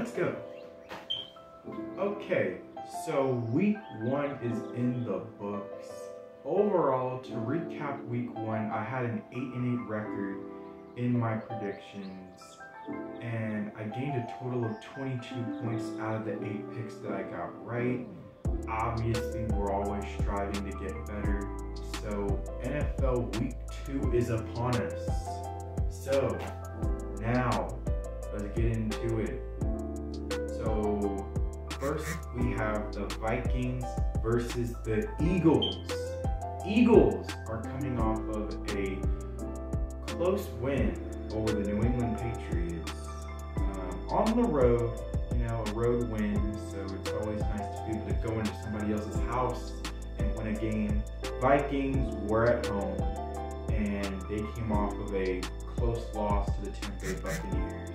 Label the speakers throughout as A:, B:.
A: let's go. Okay, so week 1 is in the books. Overall, to recap week 1, I had an 8-8 record in my predictions, and I gained a total of 22 points out of the 8 picks that I got right. Obviously, we're always striving to get better. So NFL week 2 is upon us. So now let's get into it. So first we have the Vikings versus the Eagles. Eagles are coming off of a close win over the New England Patriots on the road. You know, a road win, so it's always nice to be able to go into somebody else's house and win a game. Vikings were at home, and they came off of a close loss to the Tampa Bay Buccaneers.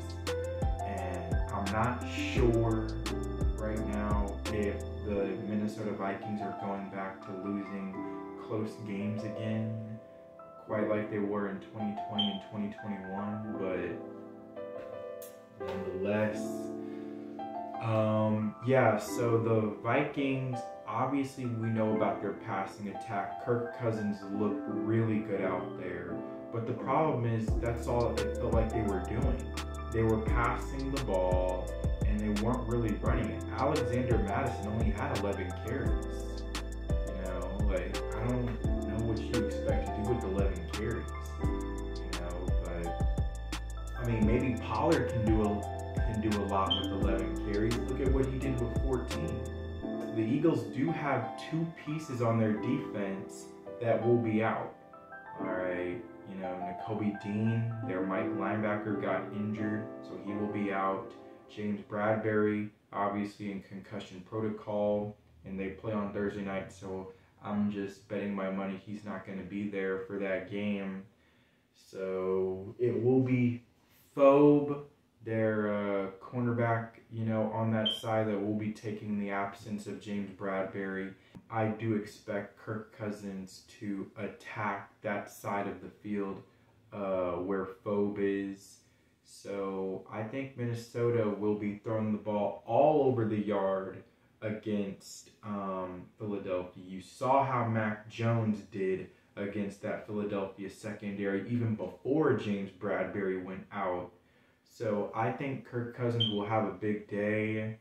A: And I'm not sure right now if the Minnesota Vikings are going back to losing close games again, quite like they were in 2020 and 2021, but nonetheless, yeah, so the Vikings, obviously we know about their passing attack. Kirk Cousins looked really good out there, but the problem is that's all it felt like they were doing. They were passing the ball and they weren't really running it. Alexander Mattison only had 11 carries. You know, like, I don't know what you expect to do with 11 carries. You know, but I mean, maybe Pollard can do a lot with 11 carries. Look at what he did with 14. The Eagles do have 2 pieces on their defense that will be out. All right, you know, Nakobe Dean, their Mike linebacker, got injured, so he will be out. James Bradbury, obviously in concussion protocol, and they play on Thursday night, so I'm just betting my money he's not going to be there for that game. So it will be Phoebe, their cornerback, you know, on that side, that will be taking the absence of James Bradbury. I do expect Kirk Cousins to attack that side of the field where Phoebe is. So I think Minnesota will be throwing the ball all over the yard against Philadelphia. You saw how Mac Jones did against that Philadelphia secondary even before James Bradbury went out. So I think Kirk Cousins will have a big day,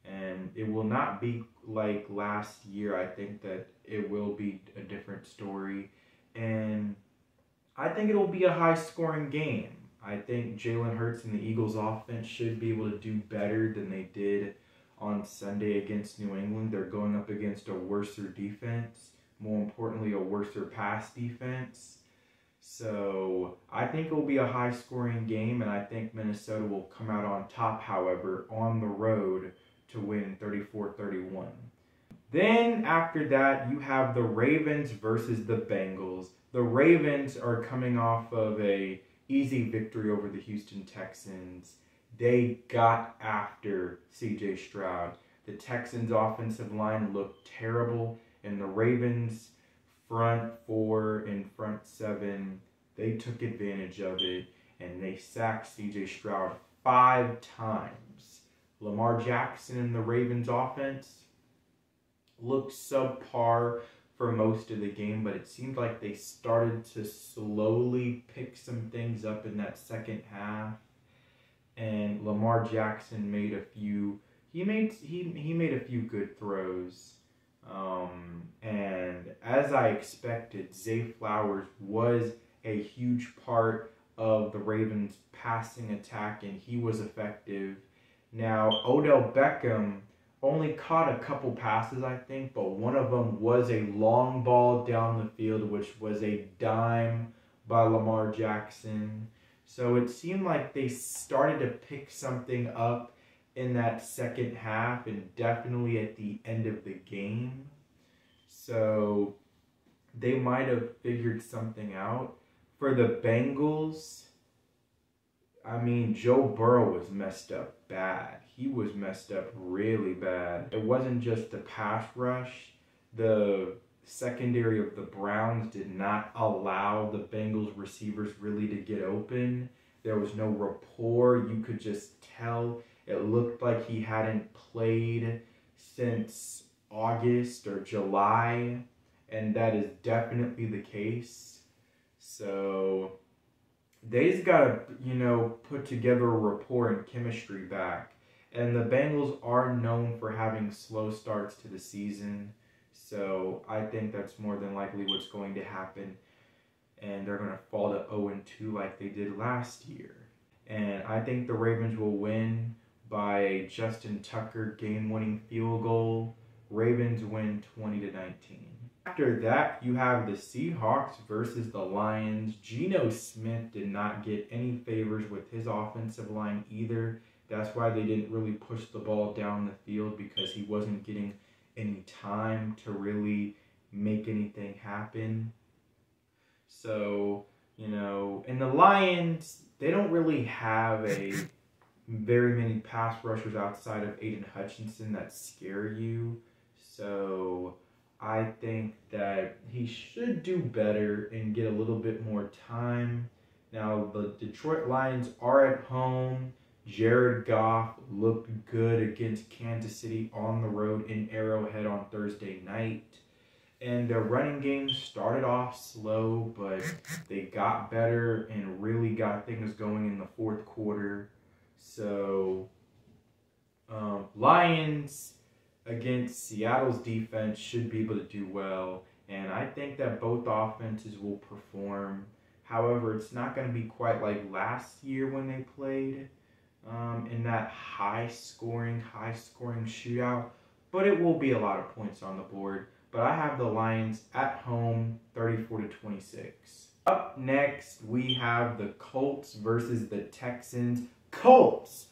A: and it will not be like last year. I think that it will be a different story, and I think it will be a high-scoring game. I think Jalen Hurts and the Eagles offense should be able to do better than they did on Sunday against New England. They're going up against a worser defense, more importantly, a worser pass defense. So I think it will be a high-scoring game, and I think Minnesota will come out on top, however, on the road to win 34-31. Then after that, you have the Ravens versus the Bengals. The Ravens are coming off of a easy victory over the Houston Texans. They got after C.J. Stroud. The Texans' offensive line looked terrible, and the Ravens' front 4 and front 7, they took advantage of it, and they sacked C.J. Stroud 5 times. Lamar Jackson and the Ravens offense looked subpar for most of the game, but it seemed like they started to slowly pick some things up in that second half. And Lamar Jackson made a few. He made a few good throws. And as I expected, Zay Flowers was a huge part of the Ravens' passing attack, and he was effective. Now, Odell Beckham only caught a couple passes, I think, but one of them was a long ball down the field, which was a dime by Lamar Jackson. So it seemed like they started to pick something up in that second half, and definitely at the end of the game. So they might have figured something out. For the Bengals, I mean, Joe Burrow was messed up bad. He was messed up really bad. It wasn't just the pass rush. The secondary of the Browns did not allow the Bengals receivers really to get open. There was no rapport. You could just tell It looked like he hadn't played since August or July, and that is definitely the case. So they just got to, put together a rapport and chemistry back. And the Bengals are known for having slow starts to the season. So I think that's more than likely what's going to happen. And they're going to fall to 0-2 like they did last year. And I think the Ravens will win by a Justin Tucker game-winning field goal. Ravens win 20-19. After that, you have the Seahawks versus the Lions. Geno Smith did not get any favors with his offensive line either. That's why they didn't really push the ball down the field, because he wasn't getting any time to really make anything happen. So, and the Lions, they don't really have very many pass rushers outside of Aiden Hutchinson that scare you. So I think that he should do better and get a little bit more time. Now, the Detroit Lions are at home. Jared Goff looked good against Kansas City on the road in Arrowhead on Thursday night. And their running game started off slow, but they got better and really got things going in the fourth quarter. So, Lions against Seattle's defense should be able to do well. And I think that both offenses will perform. However, it's not going to be quite like last year when they played in that high-scoring shootout. But it will be a lot of points on the board. But I have the Lions at home, 34-26. Up next, we have the Colts versus the Texans. Colts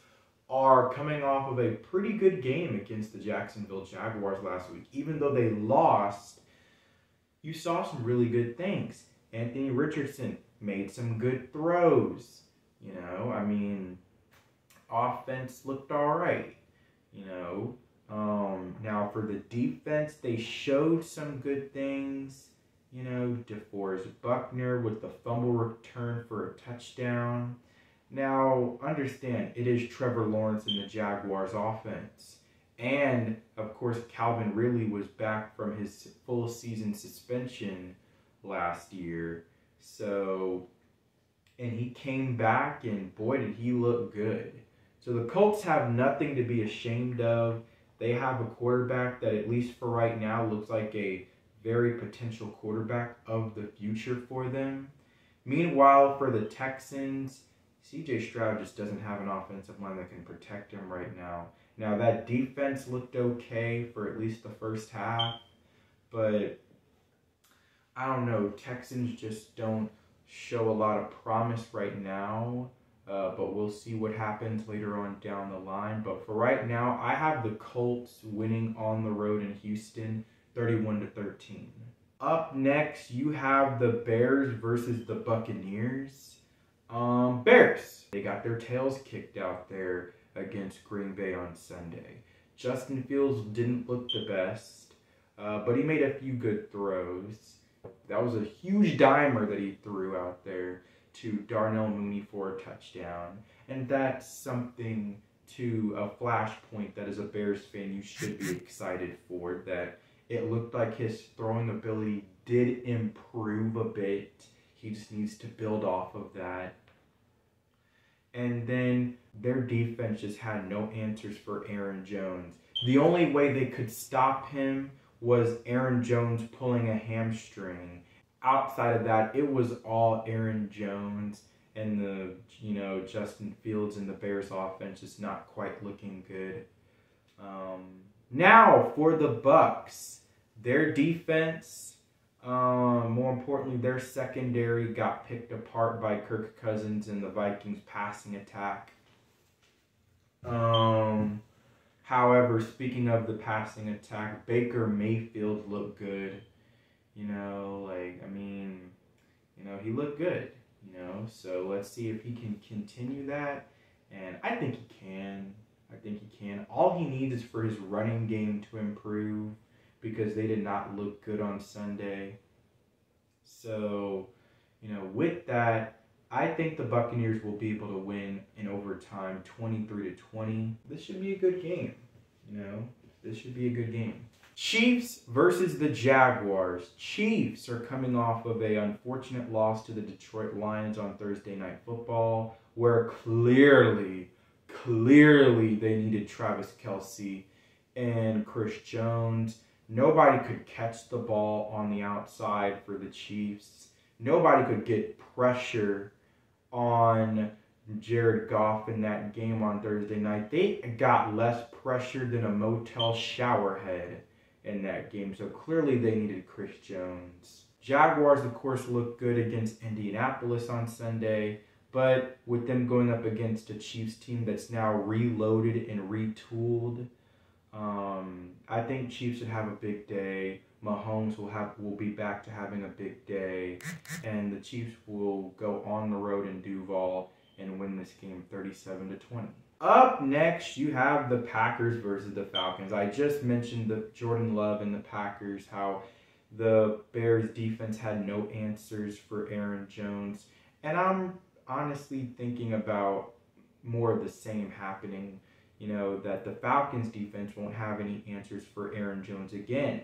A: are coming off of a pretty good game against the Jacksonville Jaguars last week. Even though they lost, you saw some really good things. Anthony Richardson made some good throws. Offense looked all right. Now for the defense, they showed some good things. DeForest Buckner with the fumble return for a touchdown. Now, understand, it is Trevor Lawrence in the Jaguars offense. And, of course, Calvin Ridley was back from his full season suspension last year. So, and he came back, and boy, did he look good. So the Colts have nothing to be ashamed of. They have a quarterback that, at least for right now, looks like a very potential quarterback of the future for them. Meanwhile, for the Texans, C.J. Stroud just doesn't have an offensive line that can protect him right now. Now, that defense looked okay for at least the first half, but I don't know. Texans just don't show a lot of promise right now, but we'll see what happens later on down the line. But for right now, I have the Colts winning on the road in Houston, 31-13. Up next, you have the Bears versus the Buccaneers. Bears, they got their tails kicked out there against Green Bay on Sunday. Justin Fields didn't look the best, but he made a few good throws. That was a huge dimer that he threw out there to Darnell Mooney for a touchdown. And that's something to a flashpoint that as a Bears fan you should be excited for, that it looked like his throwing ability did improve a bit. He just needs to build off of that. And then their defense just had no answers for Aaron Jones. The only way they could stop him was Aaron Jones pulling a hamstring. Outside of that, it was all Aaron Jones, and the Justin Fields and the Bears offense is not quite looking good. Now for the Bucks, their defense, more importantly, their secondary got picked apart by Kirk Cousins and the Vikings passing attack. However, speaking of the passing attack, Baker Mayfield looked good. He looked good, so let's see if he can continue that. And I think he can. All he needs is for his running game to improve, because they did not look good on Sunday. So, with that, I think the Buccaneers will be able to win in overtime 23-20. This should be a good game. This should be a good game. Chiefs versus the Jaguars. Chiefs are coming off of an unfortunate loss to the Detroit Lions on Thursday Night Football, where clearly they needed Travis Kelce and Chris Jones. Nobody could catch the ball on the outside for the Chiefs. Nobody could get pressure on Jared Goff in that game on Thursday night. They got less pressure than a motel shower head in that game. So clearly they needed Chris Jones. Jaguars, of course, looked good against Indianapolis on Sunday. But with them going up against a Chiefs team that's now reloaded and retooled, I think Chiefs should have a big day. Mahomes will be back to having a big day, and the Chiefs will go on the road in Duval and win this game 37-20. Up next, you have the Packers versus the Falcons. I just mentioned the Jordan Love and the Packers, how the Bears defense had no answers for Aaron Jones, and I'm honestly thinking about more of the same happening. That the Falcons defense won't have any answers for Aaron Jones again.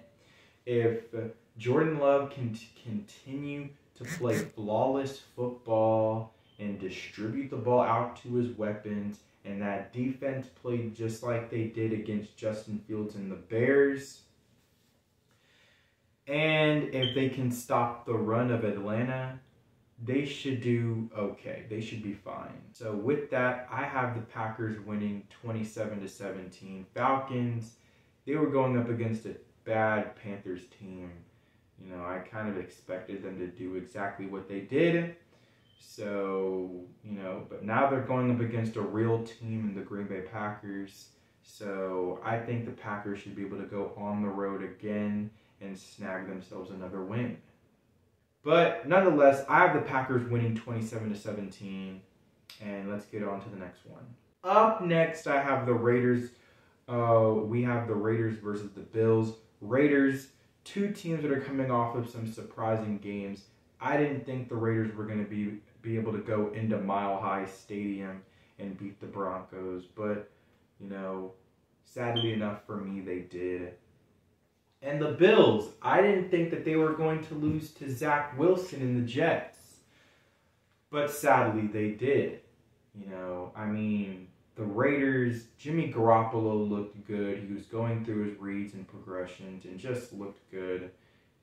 A: If Jordan Love can continue to play flawless football and distribute the ball out to his weapons, and that defense played just like they did against Justin Fields and the Bears, and if they can stop the run of Atlanta, they should do okay. They should be fine. So with that, I have the Packers winning 27-17. Falcons, they were going up against a bad Panthers team. I kind of expected them to do exactly what they did. So, but now they're going up against a real team in the Green Bay Packers. So I think the Packers should be able to go on the road again and snag themselves another win. But nonetheless, I have the Packers winning 27-17. And let's get on to the next one. Up next, I have the Raiders. We have the Raiders versus the Bills. Raiders, two teams that are coming off of some surprising games. I didn't think the Raiders were going to be able to go into Mile High Stadium and beat the Broncos. But, sadly enough for me, they did. And the Bills, I didn't think that they were going to lose to Zach Wilson and the Jets. But sadly, they did. The Raiders, Jimmy Garoppolo looked good. He was going through his reads and progressions and just looked good.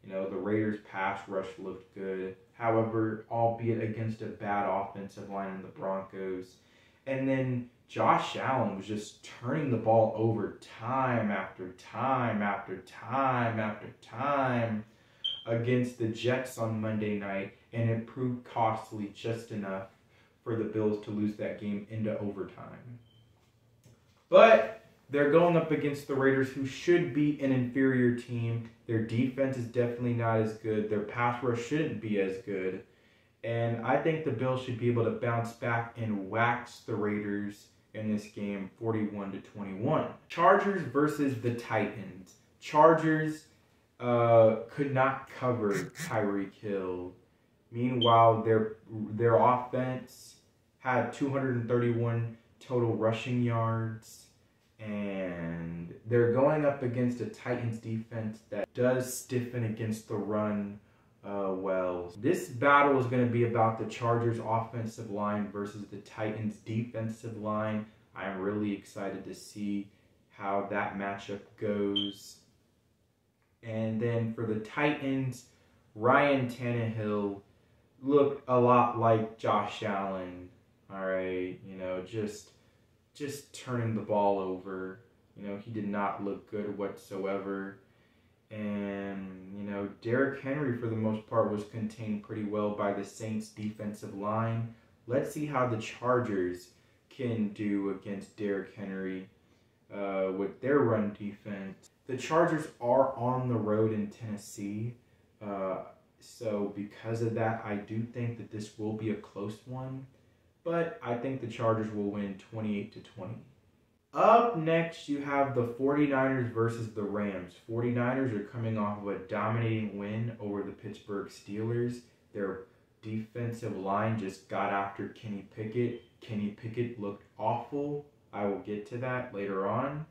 A: The Raiders' pass rush looked good. However, albeit against a bad offensive line in the Broncos. And then Josh Allen was just turning the ball over time after time after time after time against the Jets on Monday night, and it proved costly just enough for the Bills to lose that game into overtime. But they're going up against the Raiders, who should be an inferior team. Their defense is definitely not as good. Their pass rush shouldn't be as good. And I think the Bills should be able to bounce back and wax the Raiders in this game 41-21. Chargers versus the Titans. Chargers could not cover Tyreek Hill. Meanwhile, their offense had 231 total rushing yards, and they're going up against a Titans defense that does stiffen against the run well. This battle is going to be about the Chargers offensive line versus the Titans defensive line. I'm really excited to see how that matchup goes. And then for the Titans, Ryan Tannehill looked a lot like Josh Allen. All right, just turning the ball over. He did not look good whatsoever. And, Derrick Henry, for the most part, was contained pretty well by the Saints defensive line. Let's see how the Chargers can do against Derrick Henry with their run defense. The Chargers are on the road in Tennessee. So because of that, I do think that this will be a close one. But I think the Chargers will win 28-20. Up next, you have the 49ers versus the Rams. 49ers are coming off of a dominating win over the Pittsburgh Steelers. They're defensive line just got after Kenny Pickett. Kenny Pickett looked awful. I will get to that later on.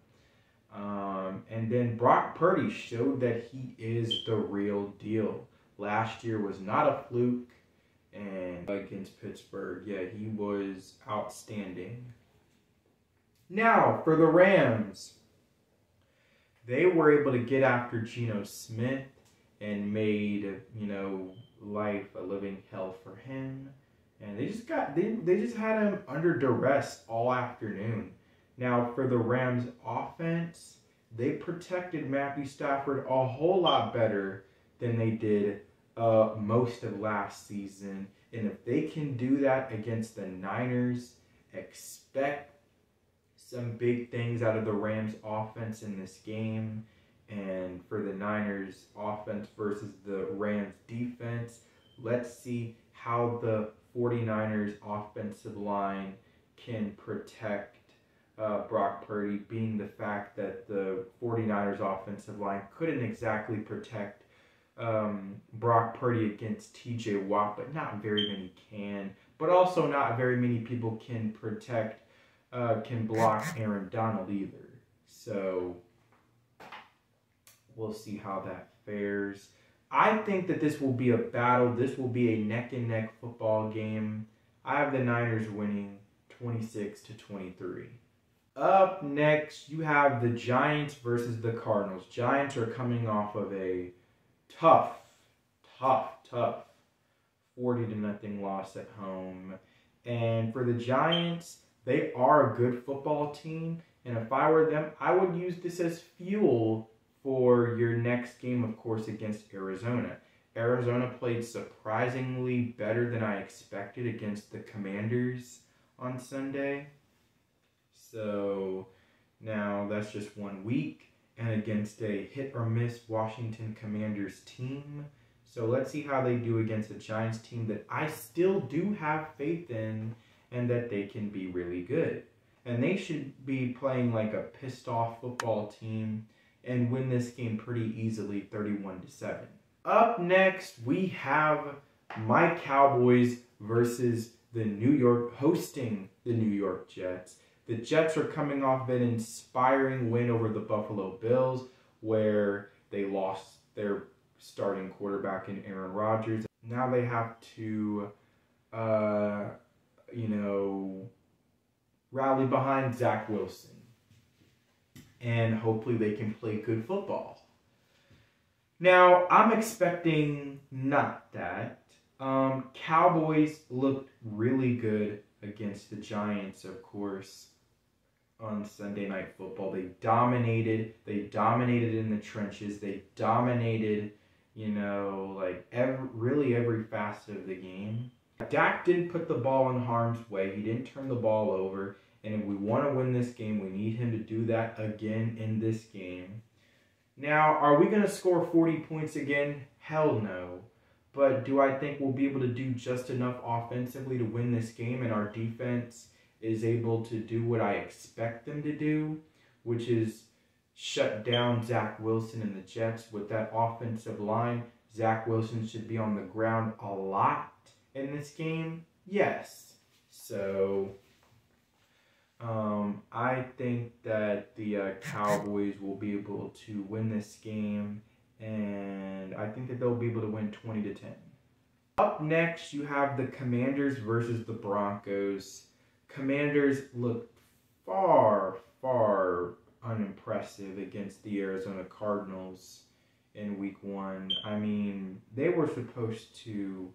A: And then Brock Purdy showed that he is the real deal. Last year was not a fluke, and against Pittsburgh, yeah, he was outstanding. Now, for the Rams, they were able to get after Geno Smith and made, life a living hell for him. And they just had him under duress all afternoon. Now, for the Rams offense, they protected Matthew Stafford a whole lot better than they did most of last season. And if they can do that against the Niners, expect some big things out of the Rams offense in this game. And for the Niners offense versus the Rams defense, let's see how the 49ers offensive line can protect Brock Purdy, being the fact that the 49ers offensive line couldn't exactly protect Brock Purdy against TJ Watt, but not very many can. But also not very many people can block Aaron Donald either. So we'll see how that fares. I think that this will be a battle. This will be a neck-and-neck football game. I have the Niners winning 26-23. Up next, you have the Giants versus the Cardinals. Giants are coming off of a tough 40-0 loss at home. And for the Giants, they are a good football team. And if I were them, I would use this as fuel for your next game, of course, against Arizona. Arizona played surprisingly better than I expected against the Commanders on Sunday. So now that's just 1 week and against a hit-or-miss Washington Commanders team. So let's see how they do against a Giants team that I still do have faith in and that they can be really good. And they should be playing like a pissed-off football team and win this game pretty easily, 31-7. Up next, we have my Cowboys versus hosting the New York Jets. The Jets are coming off an inspiring win over the Buffalo Bills, where they lost their starting quarterback in Aaron Rodgers. Now they have to, rally behind Zach Wilson. And hopefully they can play good football. Now, I'm expecting not that. Cowboys looked really good against the Giants, of course, on Sunday Night Football. They dominated. They dominated in the trenches. They dominated, really every facet of the game. Dak didn't put the ball in harm's way. He didn't turn the ball over. And if we want to win this game, we need him to do that again in this game. Now, are we going to score 40 points again? Hell no. But do I think we'll be able to do just enough offensively to win this game, and our defense is able to do what I expect them to do, which is shut down Zach Wilson and the Jets with that offensive line? Zach Wilson should be on the ground a lot in this game? Yes. So I think that the Cowboys will be able to win this game, and I think that they'll be able to win 20-10. Up next, you have the Commanders versus the Broncos. Commanders looked far unimpressive against the Arizona Cardinals in Week 1. I mean, they were supposed to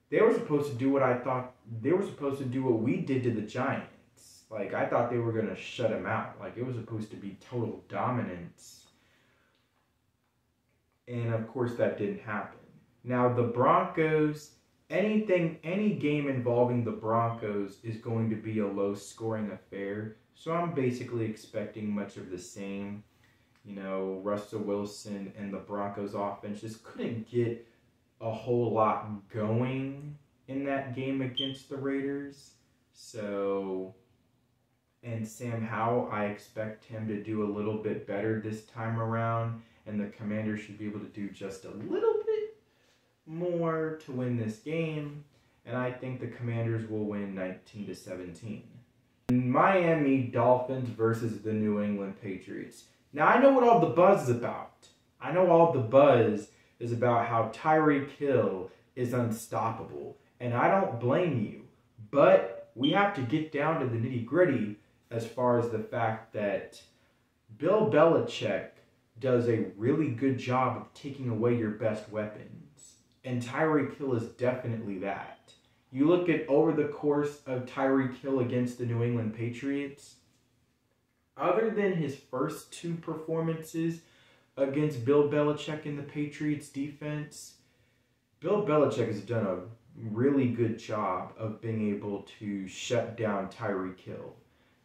A: do what I thought they were supposed to do what we did to the Giants. Like, I thought they were going to shut him out. Like, it was supposed to be total dominance. And, of course, that didn't happen. Now, the Broncos, any game involving the Broncos is going to be a low-scoring affair. So I'm basically expecting much of the same. Russell Wilson and the Broncos offense just couldn't get a whole lot going in that game against the Raiders. So, and Sam Howell, I expect him to do a little bit better this time around, and the Commanders should be able to do just a little bit more to win this game. and I think the Commanders will win 19-17. Miami Dolphins versus the New England Patriots. Now, I know what all the buzz is about. I know all the buzz is about how Tyreek Hill is unstoppable, and I don't blame you. But we have to get down to the nitty-gritty as far as the fact that Bill Belichick does a really good job of taking away your best weapons, and Tyreek Hill is definitely that. You look at over the course of Tyreek Hill against the New England Patriots, other than his first two performances against Bill Belichick in the Patriots defense, Bill Belichick has done a really good job of being able to shut down Tyreek Hill.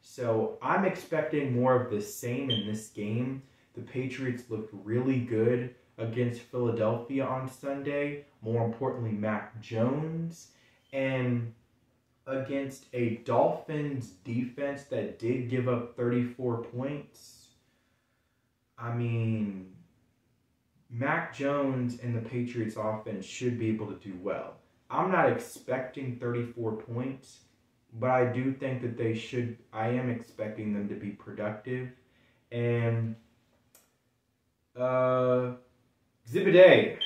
A: So I'm expecting more of the same in this game. The Patriots looked really good against Philadelphia on Sunday. More importantly, Mac Jones. And against a Dolphins defense that did give up 34 points, I mean, Mac Jones and the Patriots offense should be able to do well. I'm not expecting 34 points, but I do think that they should. I am expecting them to be productive. And Exhibit A.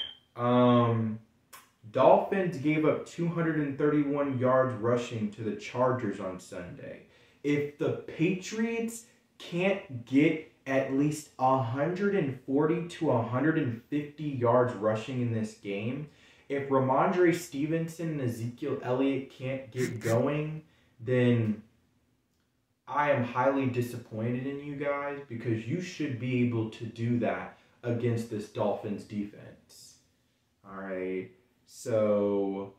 A: Dolphins gave up 231 yards rushing to the Chargers on Sunday. If the Patriots can't get at least 140 to 150 yards rushing in this game, if Ramondre Stevenson and Ezekiel Elliott can't get going, then I am highly disappointed in you guys, because you should be able to do that against this Dolphins defense. All right. So,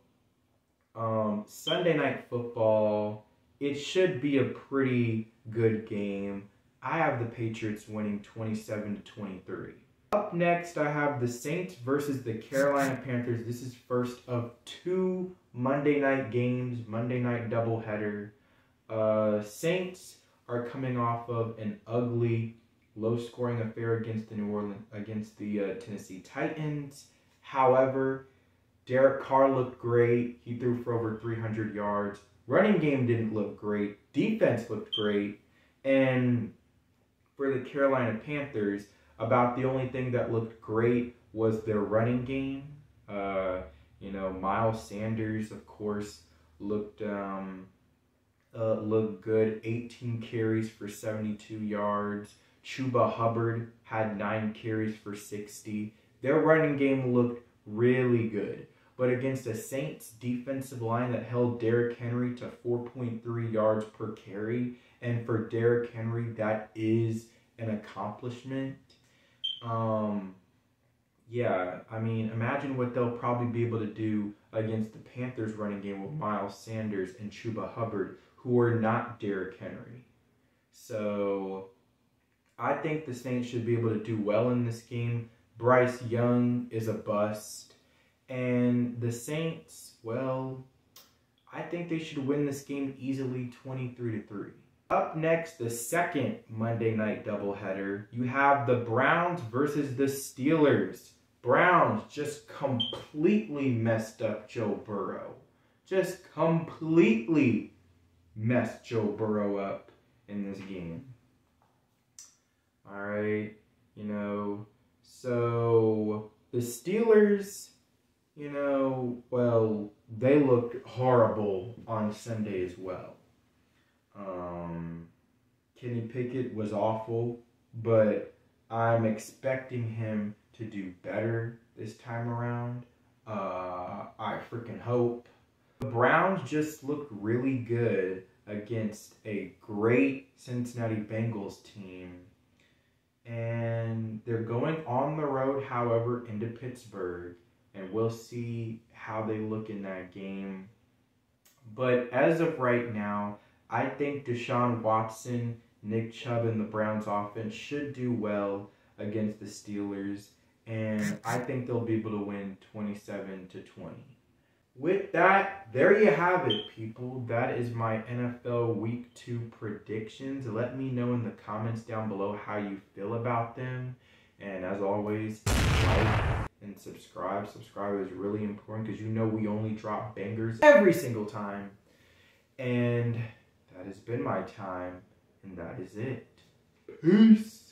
A: Sunday Night Football, it should be a pretty good game. I have the Patriots winning 27-23. Up next, I have the Saints versus the Carolina Panthers. This is first of two Monday night games, Monday night doubleheader. Saints are coming off of an ugly, low-scoring affair against the Tennessee Titans. However, Derek Carr looked great. He threw for over 300 yards. Running game didn't look great. Defense looked great. And for the Carolina Panthers, about the only thing that looked great was their running game. Miles Sanders, of course, looked good. 18 carries for 72 yards. Chuba Hubbard had 9 carries for 60. Their running game looked really good. But against a Saints defensive line that held Derrick Henry to 4.3 yards per carry, and for Derrick Henry, that is an accomplishment. Imagine what they'll probably be able to do against the Panthers running game with Miles Sanders and Chuba Hubbard, who are not Derrick Henry. So I think the Saints should be able to do well in this game. Bryce Young is a bust. And the Saints, well, I think they should win this game easily 23-3. Up next, the second Monday night doubleheader, you have the Browns versus the Steelers. Browns just completely messed up Joe Burrow. Just completely messed Joe Burrow up in this game. All right, so the Steelers, they looked horrible on Sunday as well. Kenny Pickett was awful, but I'm expecting him to do better this time around. I freaking hope. The Browns just looked really good against a great Cincinnati Bengals team. And they're going on the road, however, into Pittsburgh. And we'll see how they look in that game. But as of right now, I think Deshaun Watson, Nick Chubb, and the Browns offense should do well against the Steelers. And I think they'll be able to win 27-20. With that, there you have it, people. That is my NFL Week 2 predictions. Let me know in the comments down below how you feel about them. And as always, like, and subscribe. Subscribe is really important because you know we only drop bangers every single time. And that has been my time, and that is it. Peace.